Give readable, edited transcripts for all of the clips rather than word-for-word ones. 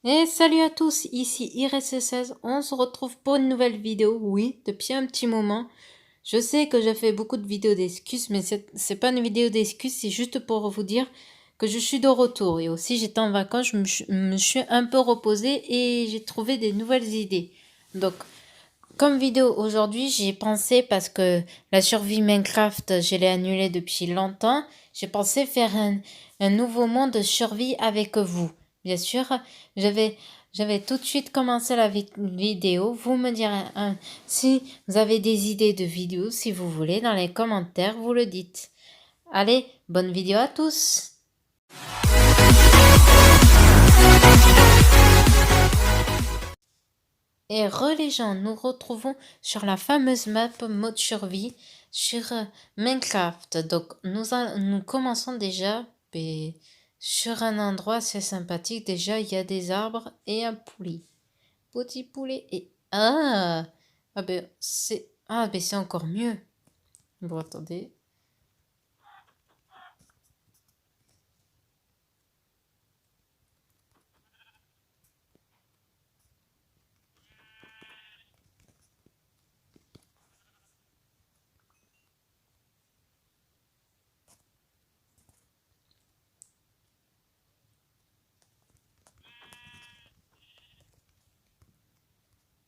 Et salut à tous, ici IRC16, on se retrouve pour une nouvelle vidéo, oui, depuis un petit moment. Je sais que j'ai fait beaucoup de vidéos d'excuses, mais c'est pas une vidéo d'excuses, c'est juste pour vous dire que je suis de retour. Et aussi, j'étais en vacances, me suis un peu reposée et j'ai trouvé des nouvelles idées. Donc, comme vidéo aujourd'hui, j'ai pensé, parce que la survie Minecraft, je l'ai annulée depuis longtemps, j'ai pensé faire un nouveau monde de survie avec vous. Bien sûr, j'avais, j'avais tout de suite commencé la vidéo. Vous me direz si vous avez des idées de vidéos, si vous voulez, dans les commentaires, vous le dites. Allez, bonne vidéo à tous! Et les gens, nous retrouvons sur la fameuse map mode survie sur Minecraft. Donc nous commençons déjà sur un endroit assez sympathique. Déjà, il y a des arbres et un poulet. Petit poulet et... ben c'est encore mieux. Bon, attendez.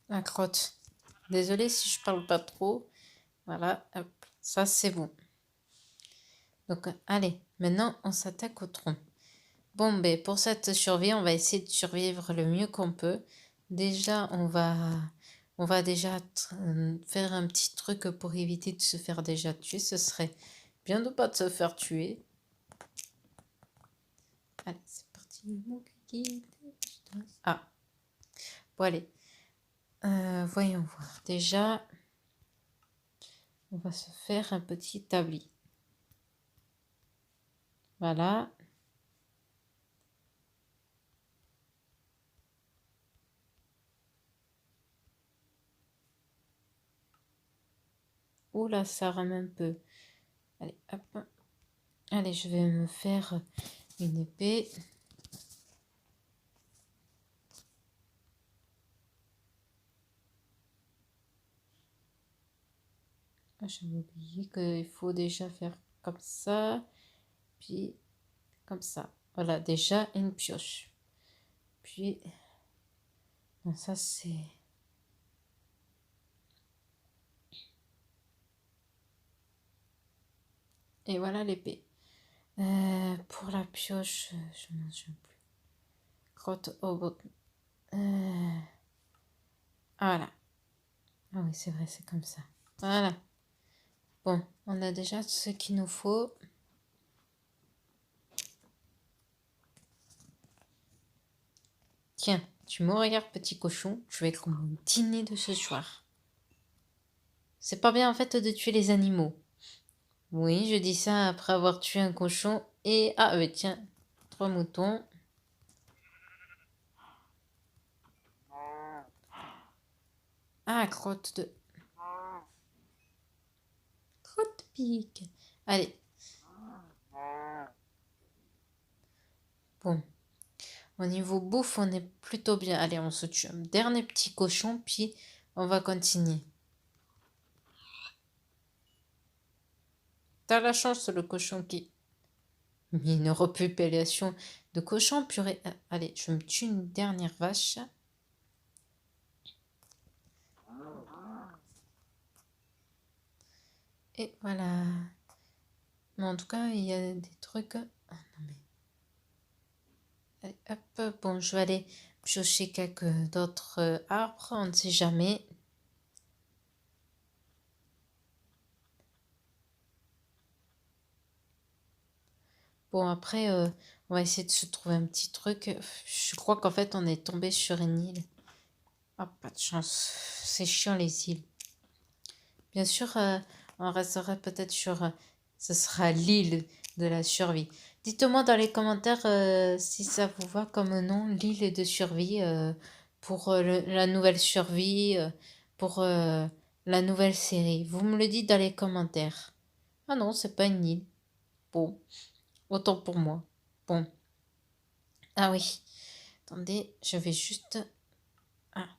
La crotte. Désolée si je parle pas trop. Voilà, hop, ça c'est bon. Donc allez, maintenant on s'attaque au tronc. Bon, ben pour cette survie, on va essayer de survivre le mieux qu'on peut. Déjà, on va déjà faire un petit truc pour éviter de se faire déjà tuer. Ce serait bien de pas de se faire tuer. Allez, c'est parti. Ah, bon allez. Voyons voir. Déjà, on va se faire un petit établi. Voilà. Oula, ça rame un peu. Allez, hop. Allez, je vais me faire une épée. J'avais oublié qu'il faut déjà faire comme ça, puis comme ça. Voilà, déjà une pioche. Puis, non, ça c'est... Et voilà l'épée. Pour la pioche, je m'en souviens plus. Grotte au bout. Voilà. Ah oui, c'est vrai, c'est comme ça. Voilà. Bon, on a déjà ce qu'il nous faut. Tiens, tu me regardes, petit cochon, tu vas être mon dîner de ce soir. C'est pas bien en fait de tuer les animaux. Oui, je dis ça après avoir tué un cochon et... Ah, tiens, 3 moutons. Ah, crotte de... Crotte de pique. Allez. Bon. Au niveau bouffe, on est plutôt bien. Allez, on se tue un dernier petit cochon, puis on va continuer. T'as la chance, le cochon qui... Mais une repopulation de cochons, purée. Allez, je me tue une dernière vache. Et voilà. Mais en tout cas, il y a des trucs... Ah non mais... Allez, hop, bon, je vais aller piocher quelques d'autres arbres, on ne sait jamais. Bon, après, on va essayer de se trouver un petit truc. Je crois qu'en fait, on est tombé sur une île. Ah, pas de chance. C'est chiant, les îles. Bien sûr, on restera peut-être sur... ce sera l'île de la survie. Dites-moi dans les commentaires si ça vous va comme nom, l'île de survie, pour la nouvelle survie, pour la nouvelle série. Vous me le dites dans les commentaires. Ah non, c'est pas une île. Bon, autant pour moi. Bon. Ah oui. Attendez, je vais juste... Ah,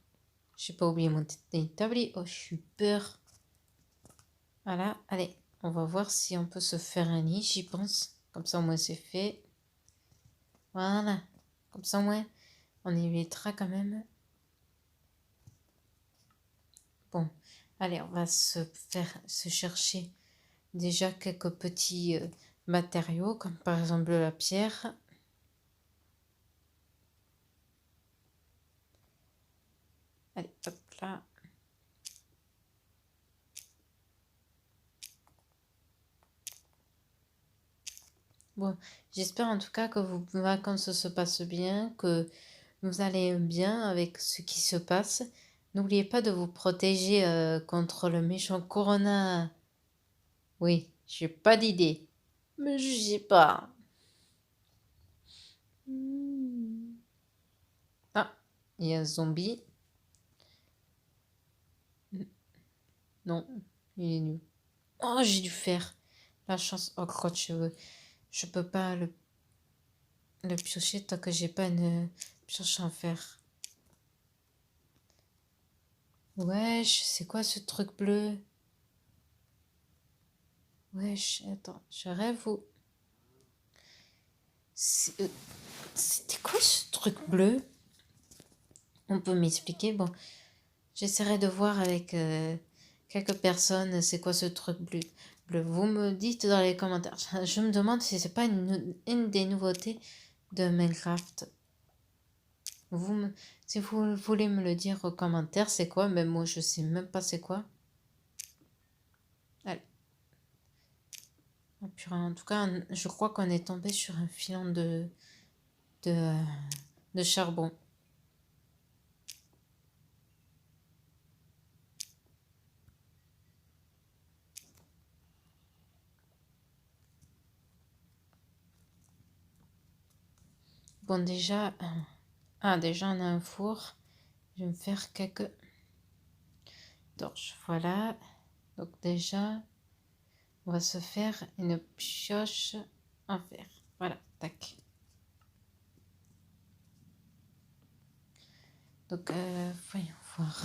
j'ai pas oublié mon établi. Oh, je suis peur. Voilà, allez, on va voir si on peut se faire un lit, j'y pense. Comme ça, au moins, c'est fait. Voilà, comme ça, au moins, on évitera quand même. Bon, allez, on va se chercher déjà quelques petits matériaux, comme par exemple la pierre. Allez, hop là. Bon, j'espère en tout cas que vos vacances se passent bien, que vous allez bien avec ce qui se passe. N'oubliez pas de vous protéger contre le méchant Corona. Oui, j'ai pas d'idée. Me jugez pas. Ah, il y a un zombie. Non, il est nul. Oh, j'ai dû faire la chance. Oh, crotte-cheveux. Je peux pas le piocher tant que j'ai pas une pioche en fer. Wesh, c'est quoi ce truc bleu? Wesh, attends, je rêve ou... C'était quoi ce truc bleu? On peut m'expliquer? Bon, j'essaierai de voir avec quelques personnes c'est quoi ce truc bleu. Vous me dites dans les commentaires. Je me demande si c'est pas une des nouveautés de Minecraft. Si vous voulez me le dire aux commentaires, c'est quoi? Mais moi, je sais même pas c'est quoi. Allez. Oh, purée, en tout cas, je crois qu'on est tombé sur un filon de, de charbon. Bon, déjà, déjà, on a un four. Je vais me faire quelques torches. Voilà. Donc, déjà, on va se faire une pioche en fer. Voilà, tac. Donc, voyons voir.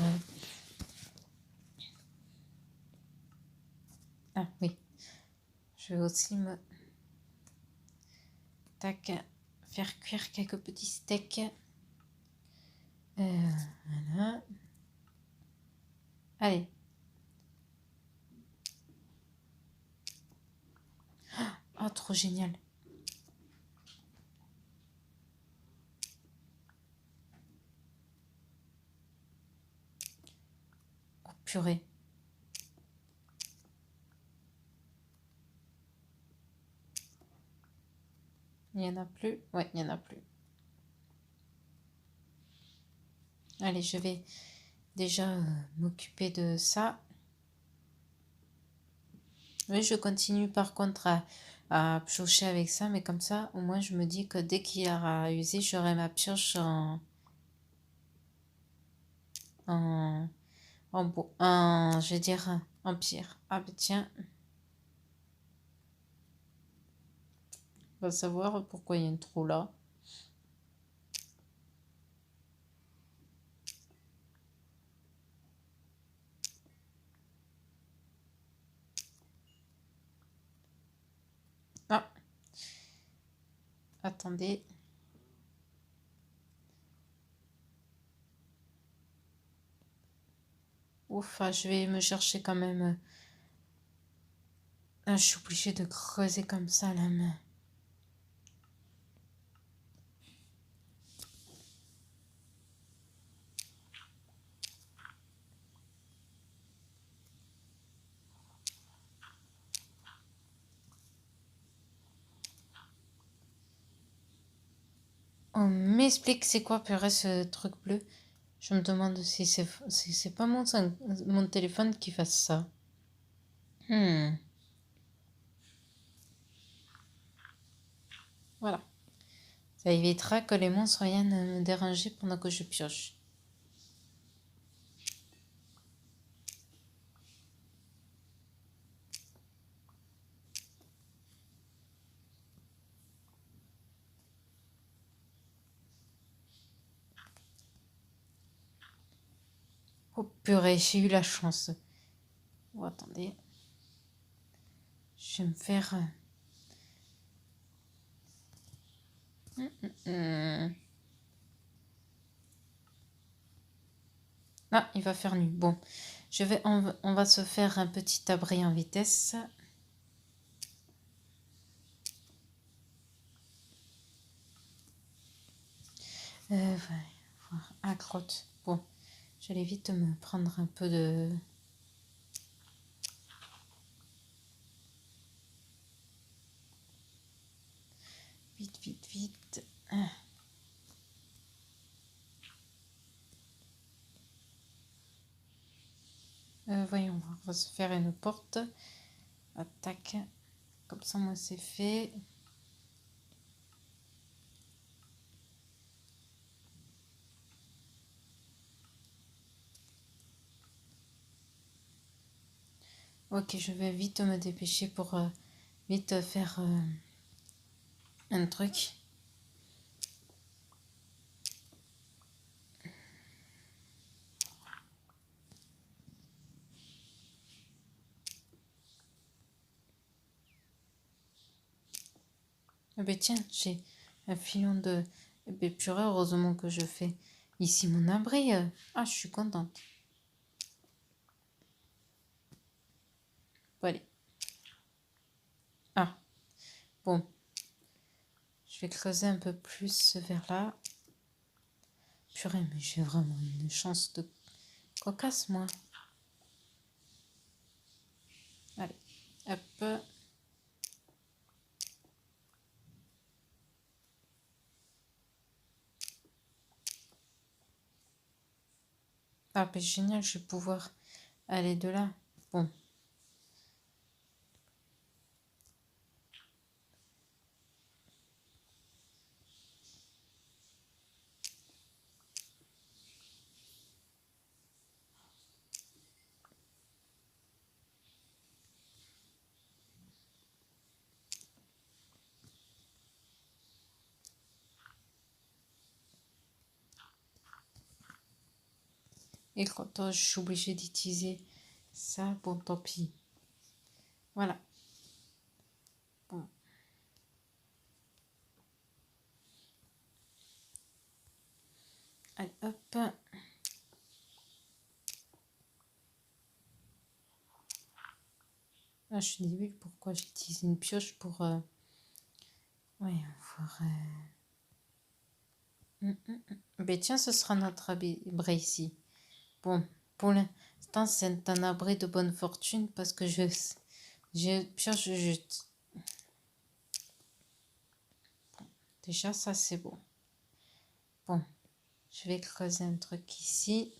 Ah, oui. Je vais aussi me... Tac. Faire cuire quelques petits steaks. Voilà. Allez. Oh, trop génial. Oh, purée. Il n'y en a plus? Ouais, il n'y en a plus. Allez, je vais déjà m'occuper de ça. Oui, je continue par contre à piocher avec ça, mais comme ça, au moins, je me dis que dès qu'il y aura usé, j'aurai ma pioche en, je vais dire, en pierre. Ah, bah tiens, on va savoir pourquoi il y a une trou là. Ah, attendez. Ouf, ah, je vais me chercher quand même. Ah, je suis obligée de creuser comme ça la main. On m'explique c'est quoi, purée, ce truc bleu. Je me demande si c'est pas mon téléphone qui fasse ça. Voilà. Ça évitera que les monstres viennent me déranger pendant que je pioche. Purée, j'ai eu la chance. Oh, attendez. Je vais me faire... Ah, il va faire nuit. Bon, on va se faire un petit abri en vitesse. Ouais, voir. Ah, crotte. Bon, j'allais vite me prendre un peu de... Vite, vite, vite. Ah. Voyons, on va se faire une porte. Attaque. Comme ça, moi, c'est fait. Ok, je vais vite me dépêcher pour vite faire un truc. Eh ben tiens, j'ai un filon de... Eh ben purée, heureusement que je fais ici mon abri. Ah, je suis contente. Bon, allez. Ah, bon. Je vais creuser un peu plus vers là. Purée, mais j'ai vraiment une chance de cocasse, moi. Allez, hop. Ah, ben génial, je vais pouvoir aller de là. Bon. Et quand je suis obligée d'utiliser ça, bon, tant pis. Voilà. Bon. Allez, hop. Ah, je suis débile, pourquoi j'utilise une pioche pour... Oui, voir... Ben tiens, ce sera notre abri ici. Bon, pour l'instant, c'est un abri de bonne fortune parce que je pioche juste. Bon, déjà, ça, c'est bon. Bon, je vais creuser un truc ici.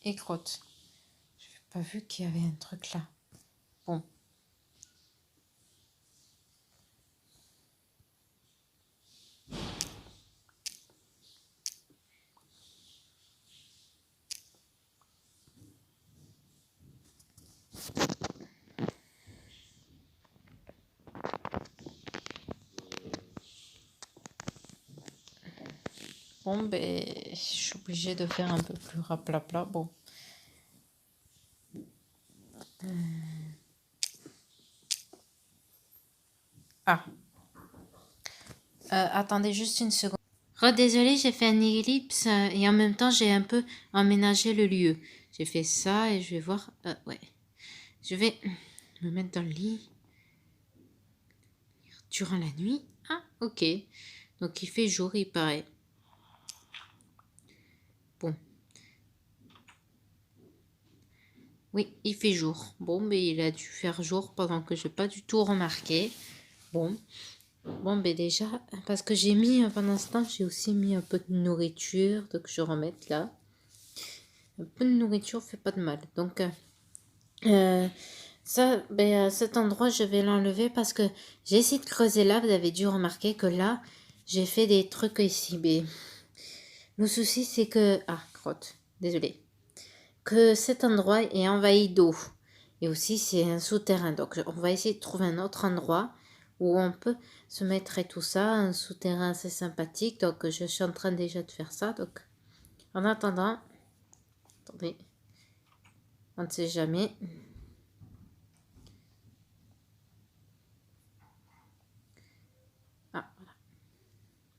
Et crotte. Je n'avais pas vu qu'il y avait un truc là. Bon. Bon, ben, je suis obligée de faire un peu plus raplapla. Bon. Ah. Attendez juste une seconde. Désolée, j'ai fait un ellipse et en même temps, j'ai un peu emménagé le lieu. J'ai fait ça et je vais voir... ouais. Je vais me mettre dans le lit durant la nuit. Ah, ok. Donc, il fait jour, il paraît. Bon. Oui, il fait jour. Bon, mais il a dû faire jour pendant que je n'ai pas du tout remarqué. Bon. Bon, ben déjà, parce que j'ai mis, pendant ce temps, j'ai aussi mis un peu de nourriture. Donc, je remette là. Un peu de nourriture fait pas de mal. Donc, ça, ben, cet endroit, je vais l'enlever parce que j'ai essayé de creuser là. Vous avez dû remarquer que là, j'ai fait des trucs ici. Mais le souci, c'est que... Ah, crotte. Désolée. Que cet endroit est envahi d'eau. Et aussi, c'est un souterrain. Donc, on va essayer de trouver un autre endroit où on peut se mettre et tout ça, un souterrain assez sympathique. Donc je suis en train déjà de faire ça. Donc en attendant, attendez, on ne sait jamais. Ah, voilà.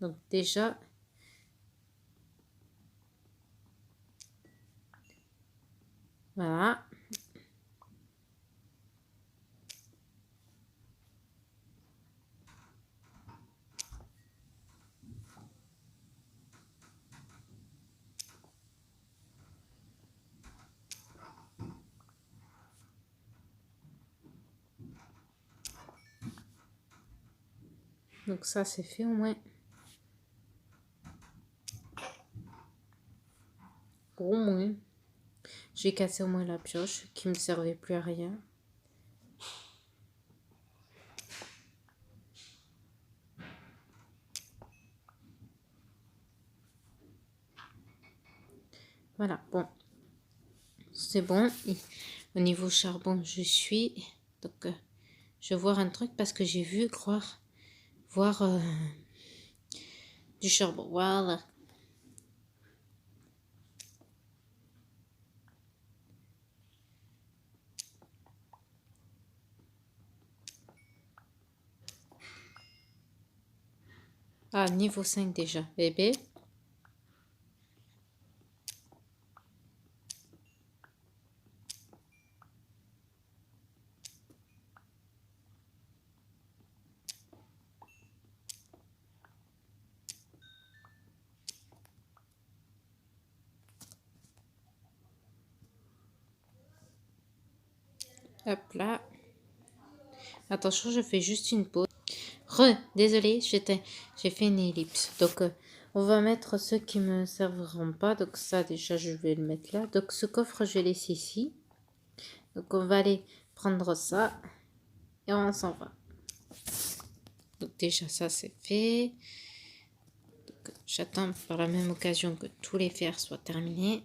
Donc déjà, voilà. Donc ça c'est fait au moins. Au moins. J'ai cassé au moins la pioche qui me servait plus à rien. Voilà, bon. C'est bon. Et au niveau charbon, je suis. Donc, je vais voir un truc parce que j'ai vu voir du charbon. Voilà. Ah, niveau 5 déjà, bébé. Hop là. Attention, je fais juste une pause. Désolé, j'ai fait une ellipse. Donc, on va mettre ceux qui me serviront pas. Donc, ça, déjà, je vais le mettre là. Donc, ce coffre, je vais laisser ici. Donc, on va aller prendre ça. Et on s'en va. Donc, déjà, ça, c'est fait. Donc, j'attends par la même occasion que tous les fers soient terminés.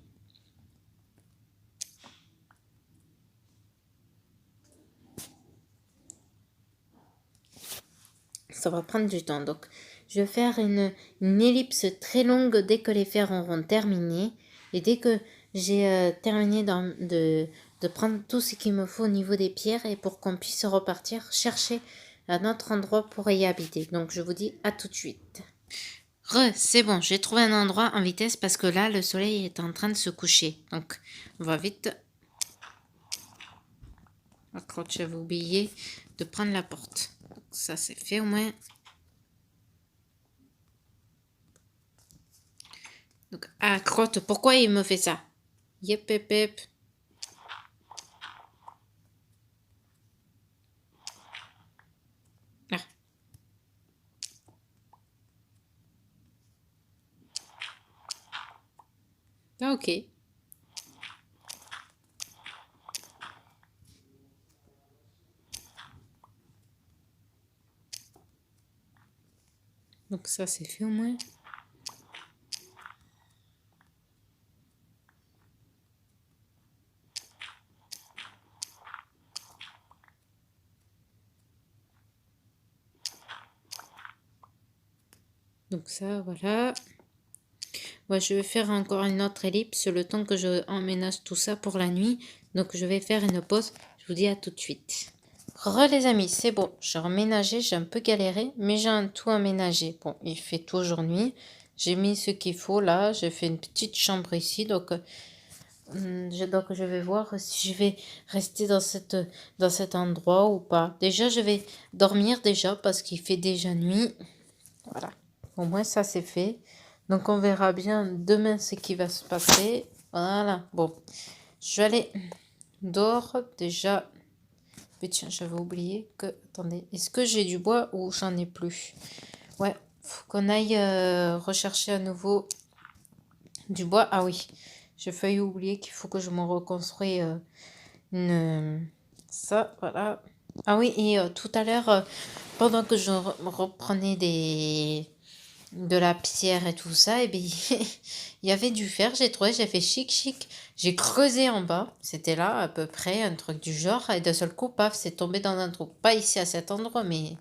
Ça va prendre du temps. Donc, je vais faire une ellipse très longue dès que les fers auront terminé. Et dès que j'ai terminé de prendre tout ce qu'il me faut au niveau des pierres et pour qu'on puisse repartir chercher un autre endroit pour y habiter. Donc, je vous dis à tout de suite. C'est bon, j'ai trouvé un endroit en vitesse parce que là, le soleil est en train de se coucher. Donc, on va vite. Encore, j'avais oublié de prendre la porte. Donc, ça, c'est fait au moins. Donc, ah, crotte, pourquoi il me fait ça? Yep, yep, yep. Ah. Ah, ok. Donc, ça, c'est fait au moins. Donc, ça, voilà. Ouais, je vais faire encore une autre ellipse le temps que je emménage tout ça pour la nuit. Donc, je vais faire une pause. Je vous dis à tout de suite. Les amis, c'est bon. J'ai emménagé, j'ai un peu galéré, mais j'ai un tout aménagé. Bon, il fait toujours nuit. J'ai mis ce qu'il faut là. J'ai fait une petite chambre ici. Donc, je vais voir si je vais rester dans cet endroit ou pas. Déjà, je vais dormir déjà parce qu'il fait déjà nuit. Voilà. Au moins, ça, c'est fait. Donc, on verra bien demain ce qui va se passer. Voilà. Bon, je vais aller dehors déjà. Mais tiens, j'avais oublié que... Attendez, est-ce que j'ai du bois ou j'en ai plus? Ouais, faut qu'on aille rechercher à nouveau du bois. Ah oui, j'ai failli oublier qu'il faut que je me reconstruise une... Ça, voilà. Ah oui, et tout à l'heure, pendant que je reprenais de la pierre et tout ça, et bien, il y avait du fer, j'ai trouvé, j'ai fait chic chic. J'ai creusé en bas, c'était là à peu près, un truc du genre, et d'un seul coup, paf, c'est tombé dans un trou. Pas ici à cet endroit, mais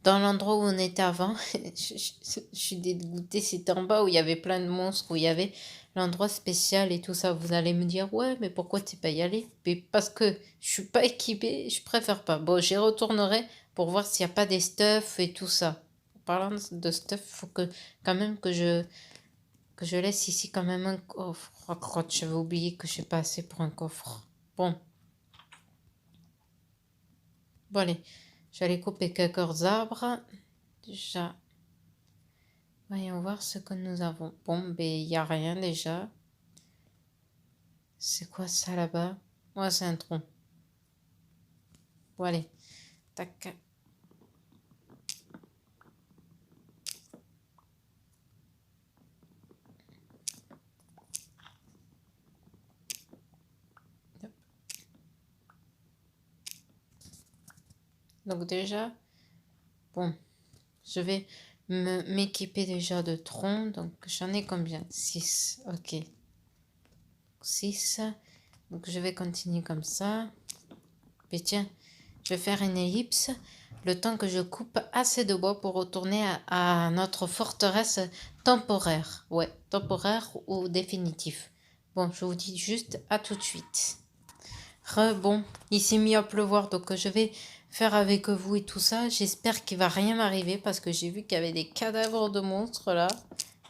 dans l'endroit où on était avant. Je suis dégoûtée, c'était en bas où il y avait plein de monstres, où il y avait l'endroit spécial et tout ça. Vous allez me dire, ouais, mais pourquoi tu pas y aller? Mais parce que je suis pas équipée, je préfère pas. Bon, j'y retournerai pour voir s'il n'y a pas des stuff et tout ça. En parlant de stuff, faut que quand même que je laisse ici quand même un coffre. Oh, crotte, j'avais oublié que je sais pas assez pour un coffre. Bon, bon allez, j'allais couper quelques arbres. Déjà, voyons voir ce que nous avons. Bon, ben, il n'y a rien déjà. C'est quoi ça là-bas? Ouais, c'est un tronc. Bon, allez. Tac. Hop. Donc déjà, bon, je vais m'équiper déjà de troncs. Donc j'en ai combien? 6. Ok. 6. Donc je vais continuer comme ça. Et tiens, je vais faire une ellipse le temps que je coupe assez de bois pour retourner à notre forteresse temporaire. Ouais, temporaire ou définitif. Bon, je vous dis juste à tout de suite. Bon, il s'est mis à pleuvoir, donc je vais faire avec vous et tout ça. J'espère qu'il va rien m'arriver parce que j'ai vu qu'il y avait des cadavres de monstres là,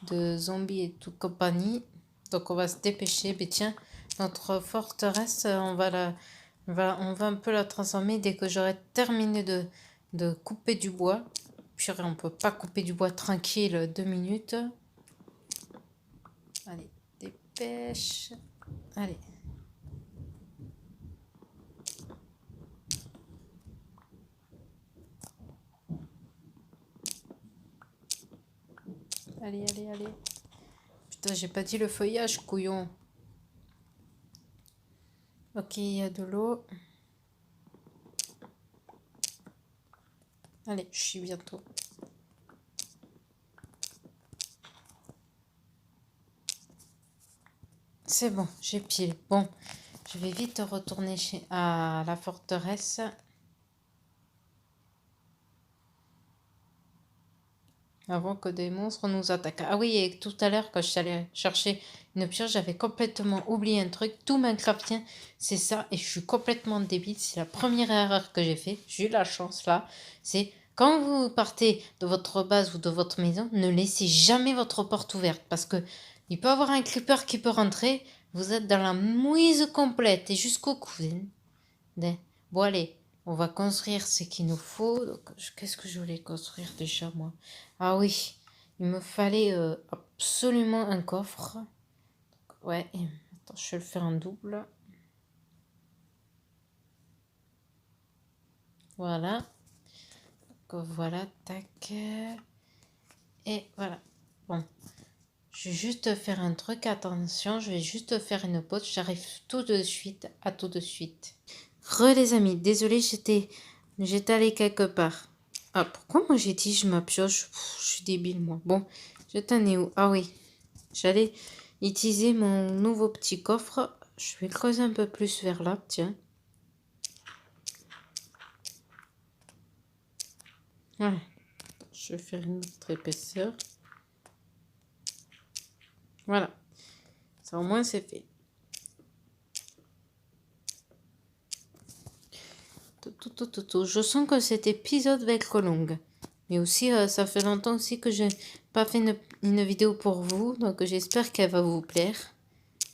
de zombies et tout compagnie. Donc on va se dépêcher. Mais tiens, notre forteresse, on va un peu la transformer dès que j'aurai terminé de couper du bois. Purée, on peut pas couper du bois tranquille 2 minutes. Allez, dépêche. Allez. Allez, allez, allez. Putain, j'ai pas dit le feuillage, couillon. Ok, il y a de l'eau. Allez, je suis bientôt. C'est bon, j'ai pile. Bon, je vais vite retourner à la forteresse. Avant que des monstres nous attaquent. Ah oui, et tout à l'heure, quand je suis allée chercher une pioche, j'avais complètement oublié un truc. Tout Minecraftien, c'est ça. Et je suis complètement débile. C'est la première erreur que j'ai fait. J'ai eu la chance là. C'est quand vous partez de votre base ou de votre maison, ne laissez jamais votre porte ouverte. Parce que il peut y avoir un creeper qui peut rentrer. Vous êtes dans la mouise complète et jusqu'au cou. Bon, allez, on va construire ce qu'il nous faut. Donc, qu'est-ce que je voulais construire déjà, moi? Ah oui, il me fallait absolument un coffre. Ouais, attends, je vais le faire en double. Voilà. Donc, voilà, tac. Et voilà. Bon, je vais juste faire un truc. Attention, je vais juste faire une pause. J'arrive tout de suite. À tout de suite. Les amis, désolé, j'étais allée quelque part. Ah, pourquoi moi j'ai dit je m'apioche? Je suis débile, moi. Bon, je t'en ai où? Ah oui, j'allais utiliser mon nouveau petit coffre. Je vais creuser un peu plus vers là, tiens. Voilà. Je vais faire une autre épaisseur. Voilà. Ça au moins c'est fait. Je sens que cet épisode va être long. Mais aussi, ça fait longtemps aussi que je n'ai pas fait une vidéo pour vous. Donc j'espère qu'elle va vous plaire.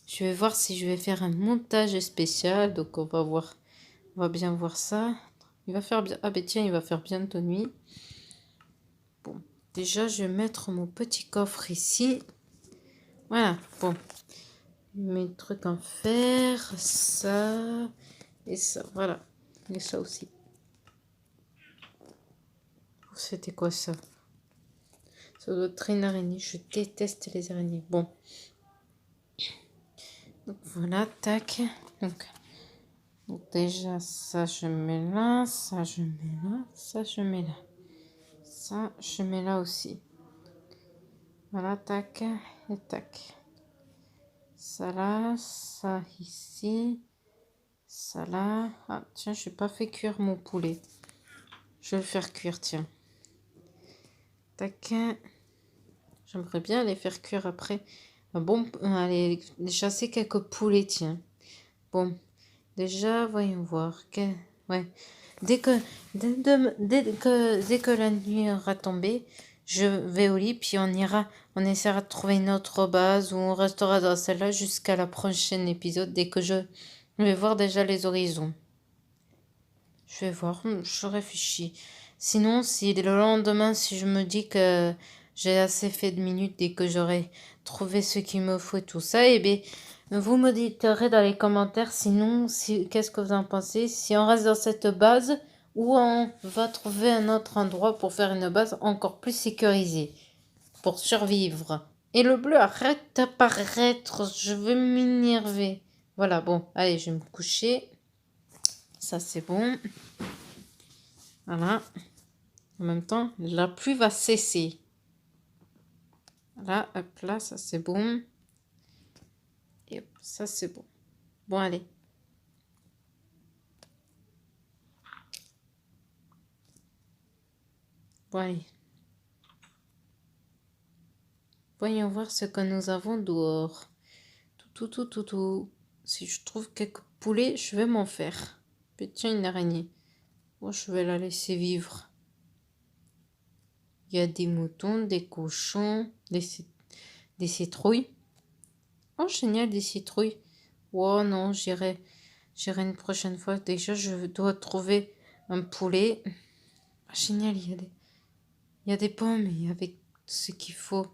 Je vais voir si je vais faire un montage spécial. Donc on va voir. On va bien voir ça. Il va faire bien. Ah ben tiens, il va faire bientôt nuit. Bon, déjà je vais mettre mon petit coffre ici. Voilà, bon. Mes trucs en fer, ça et ça. Voilà. Et ça aussi. C'était quoi ça? Ça doit être une araignée. Je déteste les araignées. Bon. Donc voilà, tac. Donc déjà, ça je mets là, ça je mets là, ça je mets là. Ça, je mets là aussi. Voilà, tac et tac. Ça là, ça ici, ça là. Ah, tiens, je n'ai pas fait cuire mon poulet. Je vais le faire cuire, tiens. Tac. J'aimerais bien les faire cuire après. Bon, allez chasser quelques poulets, tiens. Bon, déjà, voyons voir. Ouais. Dès que, dès que la nuit aura tombé, je vais au lit, puis on essaiera de trouver une autre base où on restera dans celle-là jusqu'à la prochaine épisode, dès que je vais voir déjà les horizons. Je vais voir, je réfléchis. Sinon, si le lendemain, si je me dis que j'ai assez fait de minutes et que j'aurai trouvé ce qu'il me faut et tout ça, eh bien, vous me direz dans les commentaires, sinon, qu'est-ce que vous en pensez? Si on reste dans cette base ou on va trouver un autre endroit pour faire une base encore plus sécurisée, pour survivre. Et le bleu arrête d'apparaître, je vais m'énerver. Voilà, bon, allez, je vais me coucher. Ça, c'est bon. Voilà. En même temps, la pluie va cesser. Là, hop là, ça c'est bon. Et hop, ça c'est bon. Bon, allez. Bon, allez. Voyons voir ce que nous avons dehors. Tout. Si je trouve quelques poulets, je vais m'en faire. Puis tiens, une araignée. Bon, je vais la laisser vivre. Il y a des moutons, des cochons, des citrouilles. Oh, génial, des citrouilles. Oh non, j'irai une prochaine fois. Déjà, je dois trouver un poulet. Ah, génial, il y a des pommes avec ce qu'il faut.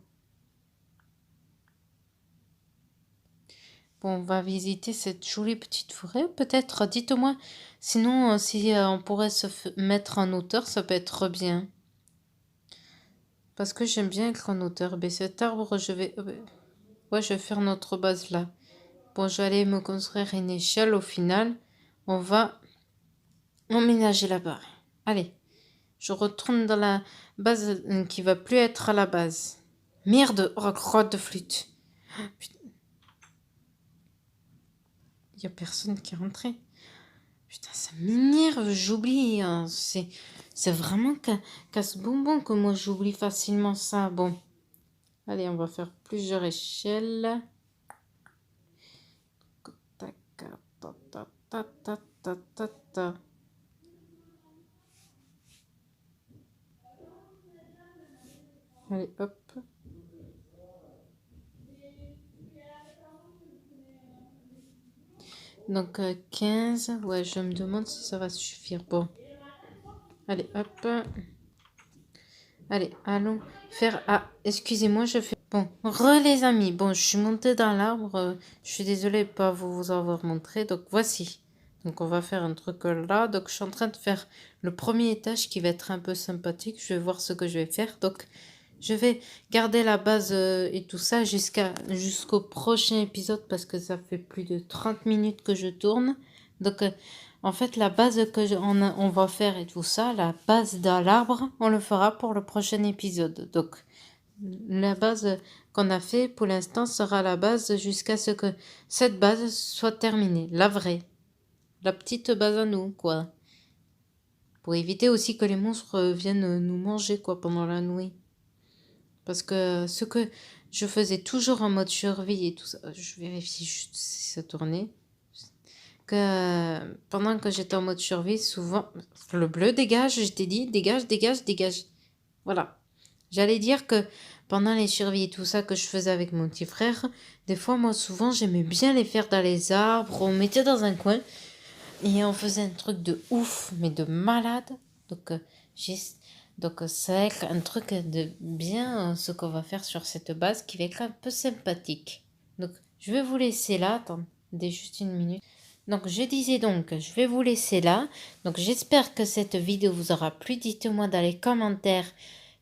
Bon, on va visiter cette jolie petite forêt. Peut-être, dites-moi. Sinon, si on pourrait mettre en hauteur, ça peut être bien. Parce que j'aime bien être en hauteur. Mais cet arbre, ouais, je vais faire notre base là. Bon, je vais aller me construire une échelle. Au final, on va emménager là-bas. Allez, je retourne dans la base qui va plus être à la base. Merde, oh, crotte de flûte. Putain. Il n'y a personne qui est rentré. Putain, ça m'énerve, j'oublie. Hein. C'est vraiment casse-bonbon que moi j'oublie facilement ça. Bon, allez, on va faire plusieurs échelles. Tac, ta, ta, ta, ta, ta, ta, ta. Allez, hop. Donc 15, ouais, je me demande si ça va suffire. Bon, allez, hop. Allez, allons faire... Ah, excusez-moi, je fais... Bon, les amis, bon, je suis montée dans l'arbre. Je suis désolée de pas vous avoir montré. Donc, voici. Donc, on va faire un truc là. Donc, je suis en train de faire le premier étage qui va être un peu sympathique. Je vais voir ce que je vais faire. Donc, je vais garder la base et tout ça jusqu'au prochain épisode parce que ça fait plus de 30 minutes que je tourne. Donc, en fait, la base on va faire et tout ça, la base dans l'arbre, on le fera pour le prochain épisode. Donc, la base qu'on a fait pour l'instant sera la base jusqu'à ce que cette base soit terminée. La vraie. La petite base à nous, quoi. Pour éviter aussi que les monstres viennent nous manger, quoi, pendant la nuit. Parce que ce que je faisais toujours en mode survie et tout ça, je vérifie juste si ça tournait. Que pendant que j'étais en mode survie, souvent, le bleu dégage, je t'ai dit, dégage. Voilà. J'allais dire que pendant les survies et tout ça que je faisais avec mon petit frère, des fois, moi, souvent, j'aimais bien les faire dans les arbres, on mettait dans un coin et on faisait un truc de ouf, mais de malade. Donc, c'est un truc de bien ce qu'on va faire sur cette base qui va être un peu sympathique. Donc, je vais vous laisser là. Attendez juste une minute. Donc, je disais donc, je vais vous laisser là. Donc, j'espère que cette vidéo vous aura plu. Dites-moi dans les commentaires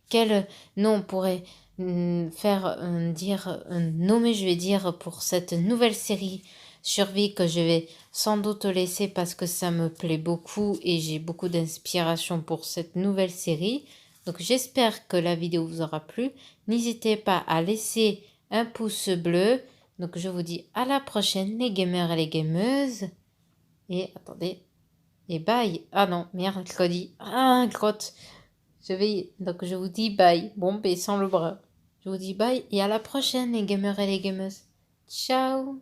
quel nom on pourrait nommer, je vais dire, pour cette nouvelle série survie que je vais sans doute laisser parce que ça me plaît beaucoup et j'ai beaucoup d'inspiration pour cette nouvelle série. Donc, j'espère que la vidéo vous aura plu. N'hésitez pas à laisser un pouce bleu. Donc, je vous dis à la prochaine, les gamers et les gameuses. Et attendez. Et bye. Ah non, mercredi. Ah, grotte. Donc je vous dis bye. Bon, ben sans le bras. Je vous dis bye et à la prochaine les gamers et les gameuses. Ciao!